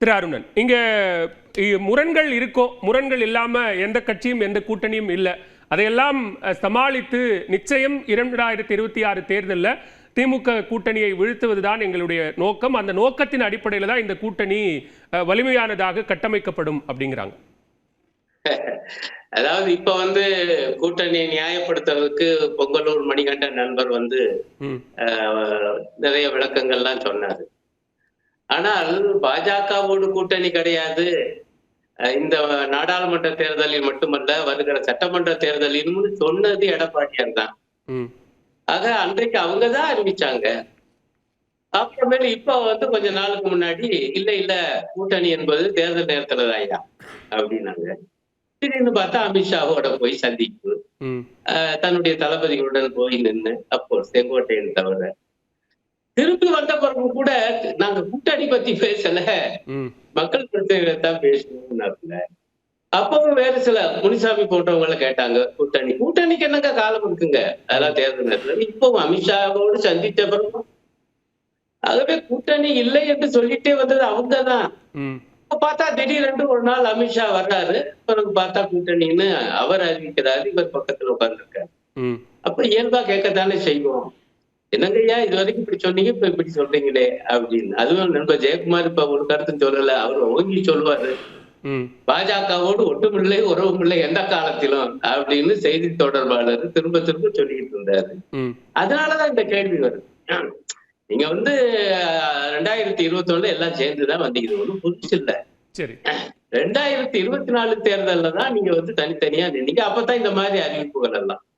திரு அருணன், இங்க முரண்கள் இருக்கோ, முரண்கள் இல்லாம எந்த கட்சியும் எந்த கூட்டணியும் இல்லை, அதையெல்லாம் சமாளித்து நிச்சயம் 2026 தேர்தலில் திமுக கூட்டணியை வீழ்த்துவதுதான் எங்களுடைய நோக்கம். அந்த நோக்கத்தின் அடிப்படையில் தான் இந்த கூட்டணி வலிமையானதாக கட்டமைக்கப்படும் அப்படிங்கிறாங்க. அதாவது இப்ப கூட்டணியை நியாயப்படுத்துறதுக்கு பொங்கலூர் மணிகண்டன் நண்பர் நிறைய விளக்கங்கள்லாம் சொன்னாரு. ஆனால் பாஜகவோடு கூட்டணி கிடையாது, இந்த நாடாளுமன்ற தேர்தலில் மட்டுமல்ல வருகிற சட்டமன்ற தேர்தலில் சொன்னது எடப்பாடியார் தான். ஆக அன்றைக்கு அவங்கதான் அறிவிச்சாங்க. அப்புறமேல இப்ப கொஞ்ச நாளுக்கு முன்னாடி இல்ல கூட்டணி என்பது தேர்தல் நேரத்துல தாயா அப்படின்னாங்க. திடீர்னு பார்த்தா அமித்ஷாவோட போய் சந்திப்பு, தன்னுடைய தளபதிகளுடன் போய் நின்று, அப்போ செங்கோட்டையன் தவிர திருப்பி வந்த பிறகு கூட நாங்க கூட்டணி பத்தி பேசல, மக்கள் பிரச்சனைகளை தான் பேசணும்னாருல. அப்பவும் வேற சில முனிசாமி போன்றவங்களை கேட்டாங்க, கூட்டணிக்கு என்னங்க காலம் இருக்குங்க, அதெல்லாம் தேர்தல் நேரத்துல. இப்பவும் அமித்ஷாவோடு சந்தித்த பிறகு ஆகவே கூட்டணி இல்லை என்று சொல்லிட்டே வந்தது அவங்கதான். பார்த்தா திடீரென்று ஒரு நாள் அமித்ஷா வர்றாரு, பிறகு பார்த்தா கூட்டணின்னு அவர் அறிவிக்கிறாரு, இவர் பக்கத்துல உட்கார்ந்துருக்காரு. அப்ப இயல்பா கேட்கத்தானே செய்வோம், என்னங்கய்யா இது வரைக்கும் இப்படி சொன்னீங்க, இப்ப இப்படி சொல்றீங்களே அப்படின்னு. அதுவும் நண்பர் ஜெயக்குமார் இப்ப ஒரு கருத்தும் சொல்லல, அவர் ஓங்கி சொல்லுவாரு, பாஜகவோடு ஒட்டுமில்லை உறவும் இல்லை எந்த காலத்திலும் அப்படின்னு செய்தி தொடர்பாளர் திரும்ப திரும்ப சொல்லிட்டு இருந்தாரு. அதனாலதான் இந்த கேள்வி வருது. நீங்க 2021 எல்லாம் சேர்ந்துதான் வந்தீங்க, ஒன்றும் புதுசு இல்ல. 2024 தேர்தல்ல தான் நீங்க தனித்தனியா நின்னீங்க. அப்பதான் இந்த மாதிரி அறிவிப்புகள் எல்லாம்